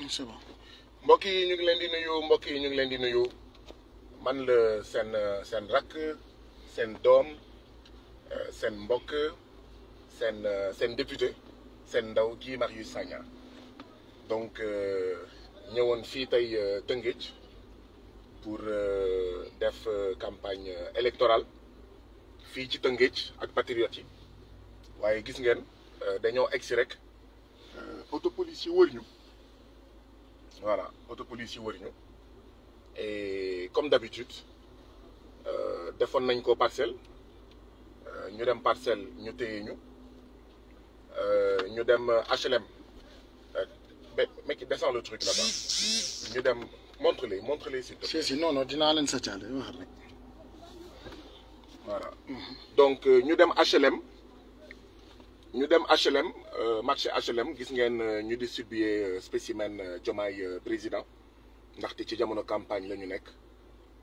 c'est bon. mbokk yi ñu ngi leen di nuyu mbokk yi ñu ngi leen di nuyu man la seen rakk seen doom seen mbokk seen député seen ndaw Guy Marius Sagna donc ñëwoon fii tey Tëngéej pour def campagne électorale fii ci Tëngéej ak patriotes yi waaye gis ngeen dañoo egsi rek autopolice yi wër ñu. Voilà, autopolice yi wër ñu et comme d'habitude defoon nañ ko parcelle ñu dem parcelle ñu téye ñu dem HLM mais qui descend le truc là-bas ñu dem montre-les s'il te plaît. si non dinaa leen sàccaale wax rek. Voilà donc ñu dem HLM marché HLM gis ngeen ñu distribuer spécimen Diomaye président ndaxte ci jamono campagne la ñu nekk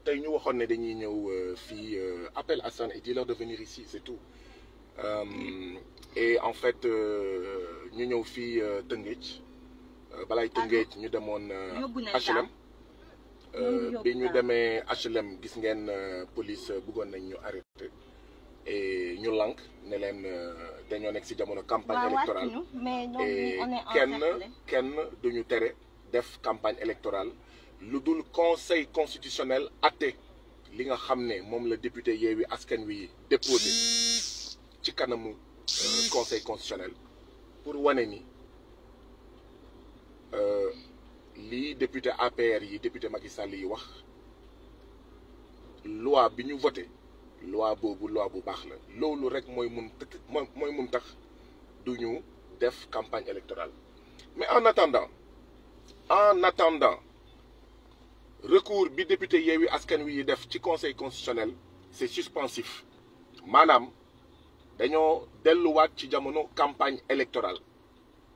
tey ñu waxoon ne dañuy ñëw fii appel à Assane et dis-leur de venir ici c'est tout et en fait ñu ñëw fii Tëngéej balaay Tëngéej ñu demoon HLM bi ñu demee HLM gis ngeen police bëggoon nañ ñu arrêté et ñu lànk ne leen dañoo nekk ci jamono campagne électorale et kenn duñu tere def campagne électorale lu dul conseil constitutionnel atte li nga xam ne moom la député Yewwi Askan Wi déposé ci kanamu conseil constitutionnel pour wane ni lii député APR yi député Macky Sall yi wax loi bi ñu voté loi boobu loi bu baax la loolu rek mooy mun tax du ñu def campagne électorale mais en attendant recours bi député Yewwi Askan Wi yi def ci conseil constitutionnel c'est suspensif maanaam dañoo delluwaat ci jamono campagne électorale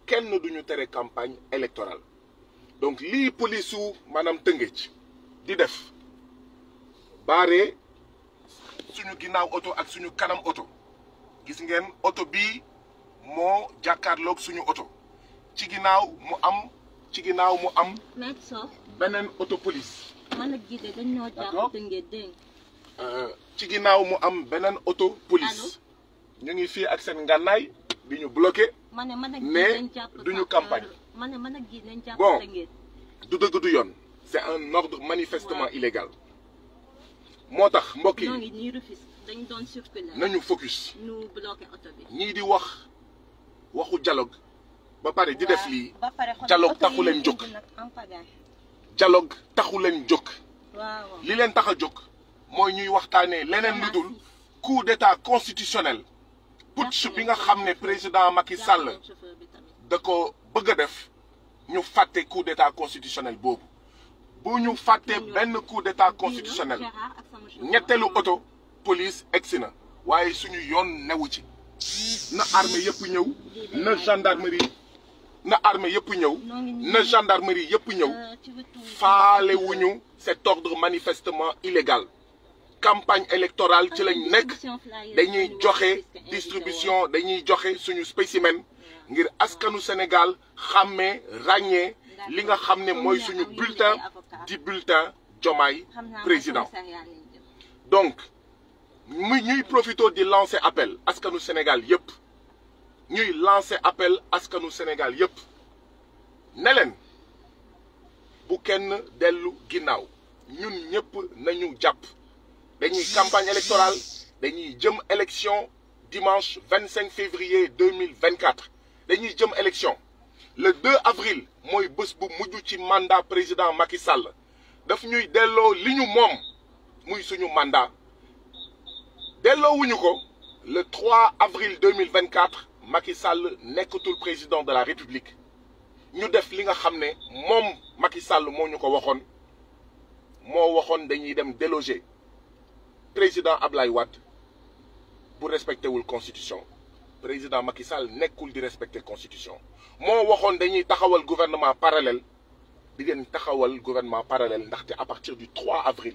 kenn duñu tere campagne électorale donc lii police su maanaam Tëngéej di def baare suñu ginnaaw oto ak suñu kanam oto gis ngeen oto bii moo jàkkaarloog suñu oto ci ginnaaw mu am beneen oto police ci ginnaaw mu am beneen auto police ñu ngi fii ak seen ngànnaay bi ñu bloqué mais duñu campagne bon du dëgg du yoon c'est un ordre manifestement illégal moo tax mbokk yi nañu focus ñii di waxu dialogue ba pare di def lii dialogue taxu leen jóg dialogue taxu leen jóg li leen tax a jóg mooy ñuy waxtaanee leneen lu dul coup d'état constitutionnel putsch bi nga xam ne président Macky Sall da ko bëgg a def ñu fàtte coup d'état constitutionnel boobu bu ñu fàtte benn coup d'état constitutionnel ñetteelu auto police egsi na waaye suñu yoon newu ci na armée yëpp ñëw na gendarmerie yëpp ñëw faale wuñu cet ordre manifestement illégal campagne électorale ci lañ nekk dañuy joxe distribution dañuy joxe suñu spécimen ngir askanu Sénégal xàmmee ràññee li nga xam ne mooy suñu bulletin di bulletin Diomaye président donc ñuy profité di lancer appel askanu Sénégal yëpp ne leen bu kenn dellu ginnaaw ñun ñëpp nañu jàpp dañuy campagne électorale dañuy jëm élection dimanche 25 février 2024 dañuy jëm élection le 2 avril mooy bés bu mujj ci mandat président Macky Sall daf ñuy delloo li ñu moom muy suñu mandat delloowuñu ko le 3 avril 2024 Macky Sall nekkatul président de la République ñu def li nga xam ne moom Macky Sall moo ñu ko waxoon dañuy dem déloger président Ablaye Wade bu respecté wul constitution président Macky Sall nekkul di respecté constitution moo waxoon dañuy taxawal gouvernement parallèle di leen taxawal gouvernement parallèle ndaxte à partir du 3 avril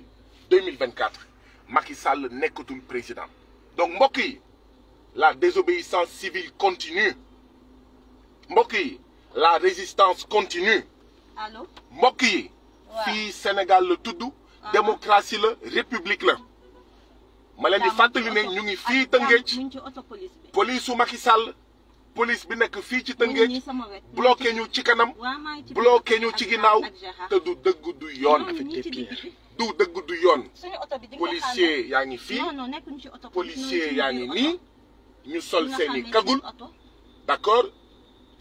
2024 Macky Sall nekkatul président donc mbokk yi la désobéissance civile continue mbokk yi la résistance continue mbokk yi fii Sénégal la tudd démocratie la république la ma leen di fàttali ne ñu ngi fii Tëngéej police su Macky Sall police bi nekk fii ci Tëngéej bloqué ñu ci kanam bloqué ñu ci ginnaaw te du dëgg du yoon du dëgg du yoon policier yaa ngi fii policier yaa ngi nii ñu sol seeni kagul d'accord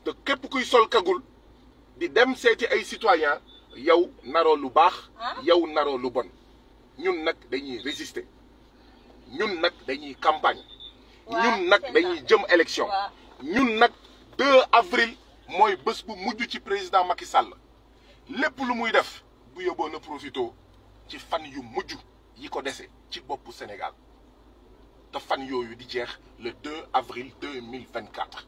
te képp kuy sol kagul di dem seeti ay citoyen yow naroo lu baax yow naroo lu bon ñun nag dañuy résister ñun nag dañuy campagne ñun nag dañuy jëm élection ñun nag 2 avril mooy bés bu mujj ci président Macky Sall lépp lu muy def bu yóbboo na profito ci fan yu mujj yi ko dese ci boppu Sénégal te fan yooyu di jeex le 2 avril 2024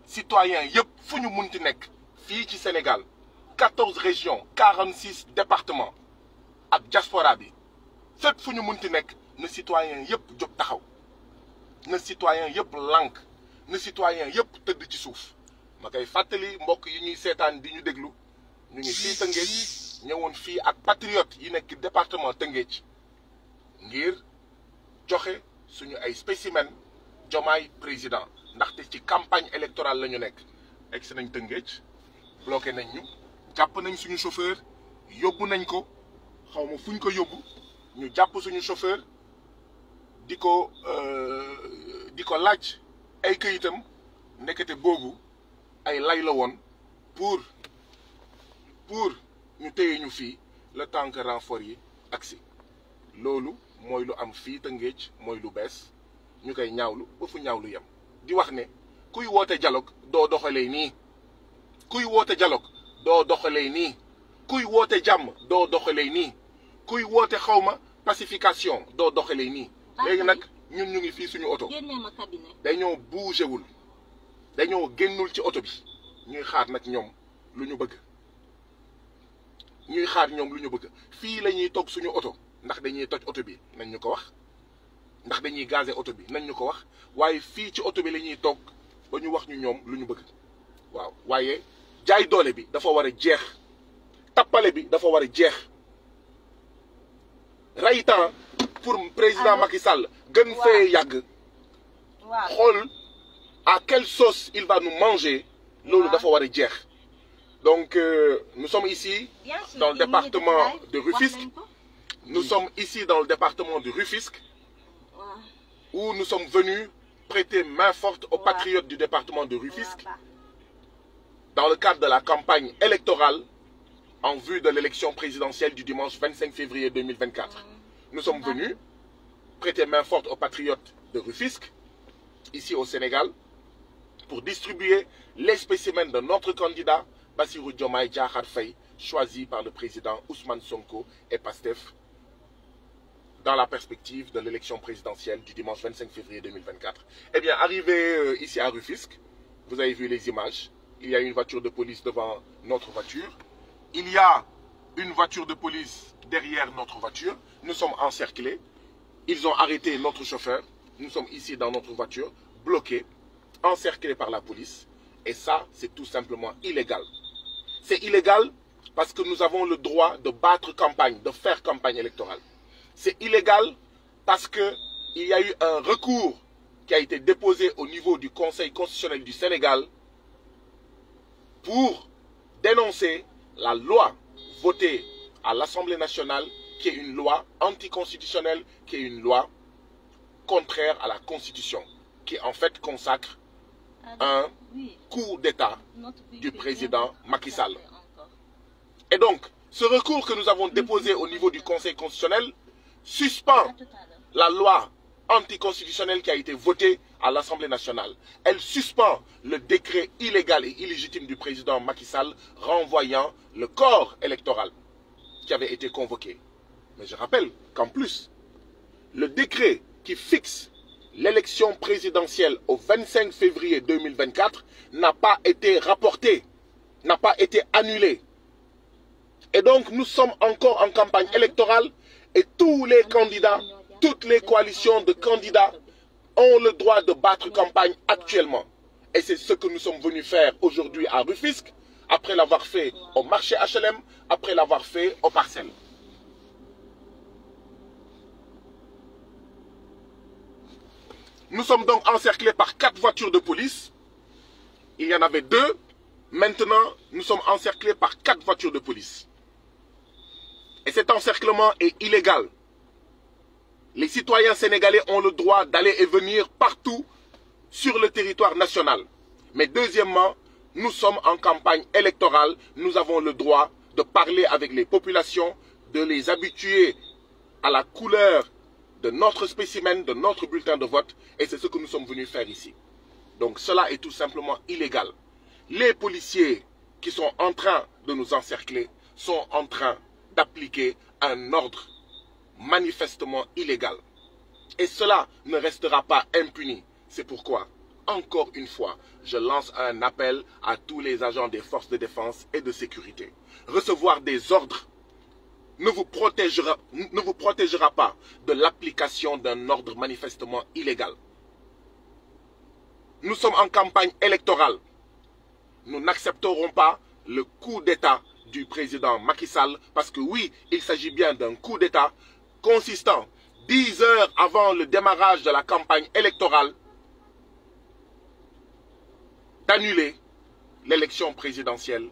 citoyens yëpp fu ñu munti nekk fii ci Sénégal 14 régions 46 départements ak diaspora bi fépp fu ñu munti nekk na citoyens yëpp jóg taxaw na citoyens yëpp lànk na citoyens yëpp tëdd ci suuf ma koy fàttali mbokk yi ñuy seetaan di ñu déglu ñu ngi fii Tëngéej ñëwoon fii ak patriote yi nekk département Tëngéej ngir joxe suñu ay spécimen Diomaye président ndaxte ci campagne électorale la ñu nekk egsi nañ Tëngéej bloqué nañ ñu jàpp nañ suñu chauffeur yóbbu nañ ko xaw ma fuñ ko yóbbu ñu jàpp suñu chauffeur di ko laaj ay këyitam ndekete boobu ay lay la woon pour ñu téye ñu fii le temps que renfort yi agsi loolu mooy lu am fii Tëngéej mooy lu bees ñu koy ñaawlu ba fu ñaawlu yem di wax ne kuy woote dialogue doo doxalee nii kuy woote dialogue doo doxalee nii kuy woote jàmm doo doxalee nii kuy woote xawma pacification doo doxalee nii léegi nag ñun ñu ngi fii suñu oto dañoo bougé wul dañoo génnul ci oto bi ñuy xaar nag ñoom lu ñu bëgg fii la ñuy toog suñu oto ndax dañuy toj oto bi nañ ñu ko wax ndax dañuy gazé oto bi nañ ñu ko wax waaye fii ci oto bi la ñuy toog ba ñu wax ñu ñoom lu ñu bëgg waaw waaye jaay doole bi dafa war a jeex tappale bi dafa war a jeex ray temps pour président Macky Sall gën fee yàgg xool à quelle sauce il va nous manger loolu dafa war a jeex donc nous sommes ici dans le département de Rufisque nous sommes ici dans le département de Rufisque où nous sommes venus prêter main forte aux patriotes du département de Rufisque dans le cadre de la campagne électorale en vue de l'élection présidentielle du dimanche 25 février 2024. Nous sommes venus prêter main forte aux patriotes de Rufisque, ici au Sénégal, pour distribuer les spécimens de notre candidat, Bassirou Diomaye Diakhar Faye, choisi par le président Ousmane Sonko et Pastef, dans la perspective de l'élection présidentielle du dimanche 25 février 2024. Eh bien, arrivé ici à Rufisque, vous avez vu les images. Il y a une voiture de police devant notre voiture. Il y a une voiture de police derrière notre voiture. Nous sommes encerclés. Ils ont arrêté notre chauffeur. Nous sommes ici dans notre voiture, bloqués, encerclés par la police. Et ça, c'est tout simplement illégal. C'est illégal parce que nous avons le droit de battre campagne, de faire campagne électorale. C'est illégal parce qu'il y a eu un recours qui a été déposé au niveau du Conseil constitutionnel du Sénégal pour dénoncer la loi votée à l'Assemblée nationale, qui est une loi anticonstitutionnelle, qui est une loi contraire à la Constitution, qui en fait consacre un coup d'État du président Macky Sall. Et donc, ce recours que nous avons déposé au niveau du Conseil constitutionnel suspend la loi anticonstitutionnelle qui a été votée à l'Assemblée nationale. Elle suspend le décret illégal et illégitime du président Macky Sall renvoyant le corps électoral qui avait été convoqué. Mais je rappelle qu'en plus, le décret qui fixe l'élection présidentielle au 25 février 2024 n'a pas été rapporté, n'a pas été annulé. Et donc, nous sommes encore en campagne électorale et tous les candidats, toutes les coalitions de candidats ont le droit de battre campagne actuellement. Et c'est ce que nous sommes venus faire aujourd'hui à Rufisque, après l'avoir fait au marché HLM, après l'avoir fait aux parcelles. Nous sommes donc encerclés par 4 voitures de police. Il y en avait 2. Maintenant, nous sommes encerclés par 4 voitures de police. Et cet encerclement est illégal. Les citoyens sénégalais ont le droit d'aller et venir partout sur le territoire national. Mais deuxièmement, nous sommes en campagne électorale. Nous avons le droit de parler avec les populations, de les habituer à la couleur de notre spécimen, de notre bulletin de vote. Et c'est ce que nous sommes venus faire ici. Donc cela est tout simplement illégal. Les policiers qui sont en train de nous encercler sont en train d'appliquer un ordre manifestement illégal. Et cela ne restera pas impuni. C'est pourquoi, encore une fois, je lance un appel à tous les agents des forces de défense et de sécurité. Recevoir des ordres ne vous protégera pas de l'application d'un ordre manifestement illégal. Nous sommes en campagne électorale. Nous n'accepterons pas le coup d'État du président Macky Sall parce que oui, il s'agit bien d'un coup d'État consistant 10 heures avant le démarrage de la campagne électorale d'annuler l'élection présidentielle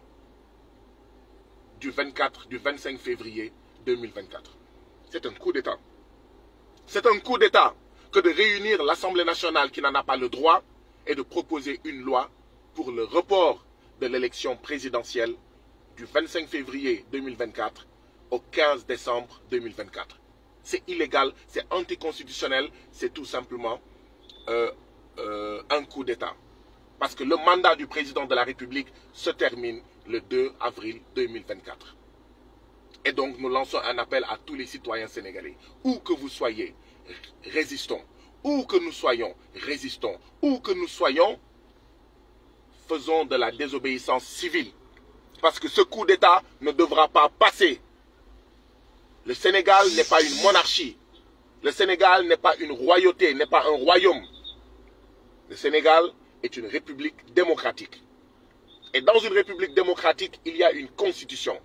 du 25 février 2024. C'est un coup d'État. C'est un coup d'État que de réunir l'Assemblée nationale qui n'en a pas le droit et de proposer une loi pour le report de l'élection présidentielle du 25 février 2024 au 15 décembre 2024. C'est illégal, c'est anticonstitutionnel, c'est tout simplement un coup d'État. Parce que le mandat du président de la République se termine le 2 avril 2024. Et donc nous lançons un appel à tous les citoyens sénégalais. Où que vous soyez, résistons. Où que nous soyons, résistons. Où que nous soyons, faisons de la désobéissance civile. Parce que ce coup d'État ne devra pas passer. Le Sénégal n'est pas une monarchie. Le Sénégal n'est pas une royauté, n'est pas un royaume. Le Sénégal est une république démocratique. Et dans une république démocratique, il y a une constitution.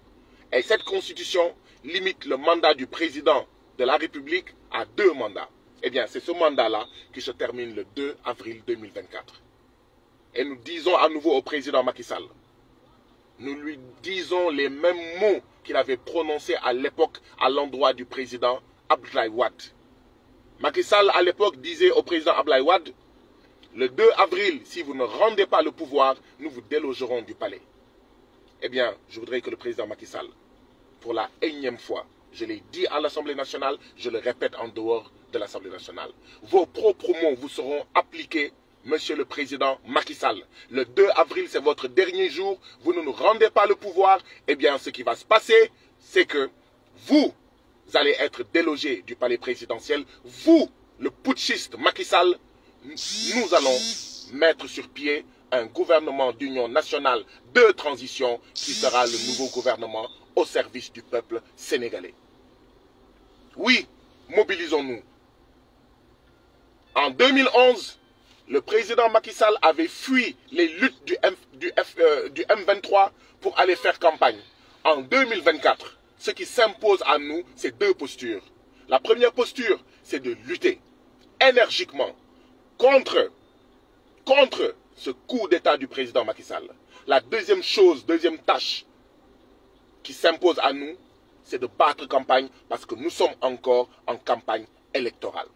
Et cette constitution limite le mandat du président de la République à 2 mandats. Eh bien, c'est ce mandat-là qui se termine le 2 avril 2024. Et nous disons à nouveau au président Macky Sall, nous lui disons les mêmes mots qu'il avait prononcés à l'époque à l'endroit du président Abdoulaye Wade. Macky Sall, à l'époque, disait au président Abdoulaye Wade, le 2 avril, si vous ne rendez pas le pouvoir, nous vous délogerons du palais. Eh bien, je voudrais que le président Macky Sall, pour la énième fois, je l'ai dit à l'Assemblée nationale, je le répète en dehors de l'Assemblée nationale, vos propres mots vous seront appliqués, Monsieur le Président Macky Sall. Le 2 avril, c'est votre dernier jour, vous ne nous rendez pas le pouvoir, eh bien, ce qui va se passer, c'est que vous allez être délogé du palais présidentiel, vous, le putschiste Macky Sall, nous allons mettre sur pied un gouvernement d'union nationale de transition qui sera le nouveau gouvernement au service du peuple sénégalais. Oui, mobilisons-nous. En 2011, le président Macky Sall avait fui les luttes du M23 pour aller faire campagne. En 2024, ce qui s'impose à nous, c'est 2 postures. La première posture, c'est de lutter énergiquement contre ce coup d'État du président Macky Sall. La deuxième chose, deuxième tâche qui s'impose à nous, c'est de battre campagne parce que nous sommes encore en campagne électorale.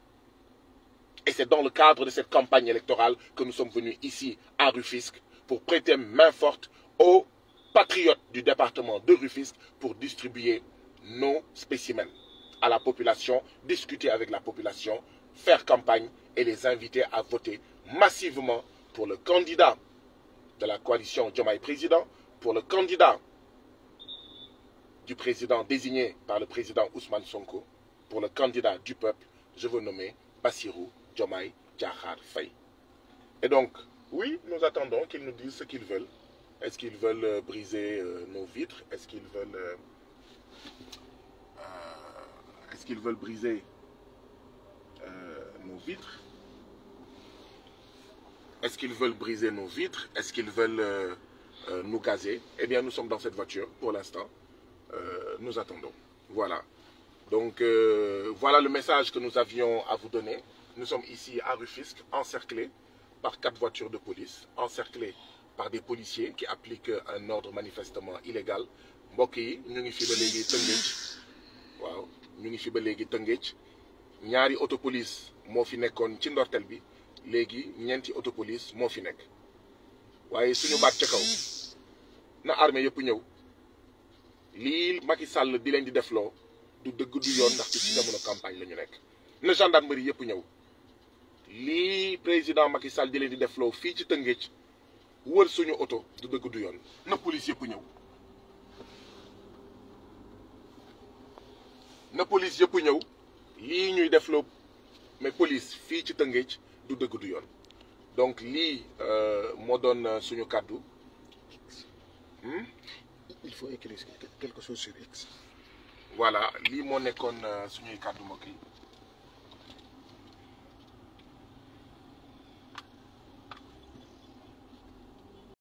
Et c'est dans le cadre de cette campagne électorale que nous sommes venus ici à Rufisque pour prêter main forte aux patriotes du département de Rufisque pour distribuer nos spécimens à la population, discuter avec la population, faire campagne et les inviter à voter massivement pour le candidat de la coalition Diomaye Président, pour le candidat du président désigné par le président Ousmane Sonko, pour le candidat du peuple, je veux nommer Bassirou Diomaye Diakhar Faye. Et donc, oui, nous attendons qu'ils nous disent ce qu'ils veulent. Est-ce qu'ils veulent briser nos vitres? Est-ce qu'ils veulent briser nos vitres? Est-ce qu'ils veulent briser nos vitres? Est-ce qu'ils veulent nous gazer. Eh bien, nous sommes dans cette voiture pour l'instant. Nous attendons. Voilà. Donc, voilà le message que nous avions à vous donner. Nous sommes ici à Rufisque, encerclés par 4 voitures de police, encerclés par des policiers qui appliquent un ordre manifestement illégal. Mbokk yi ñu ngi fi ba léegi Tëngéej waaw ñu ngi fi ba léegi Tëngéej ñaari autopolice moo fi nekkoon ci ndorteel bi léegi ñeenti autopolice moo fi nekk waaye suñu baat ca kaw na armée yëpp ñëw lii Macky Sall di leen di defloo du dëgg du yoon ndaxte ci jamono campagne la ñu nekk na gendarmerie yëpp ñëw lii président Macky Sall di leen di defloo fii ci Tëngéej wër suñu oto du dëgg du yoon na police yëpp ñëw na police yëpp ñëw lii ñuy defloo mais police fii ci Tëngéej du dëgg du yoon donc lii moo doon suñu kàddu il faut écrire quelque chose sur X. voilà lii moo nekkoon suñuy kàddu mbokk yi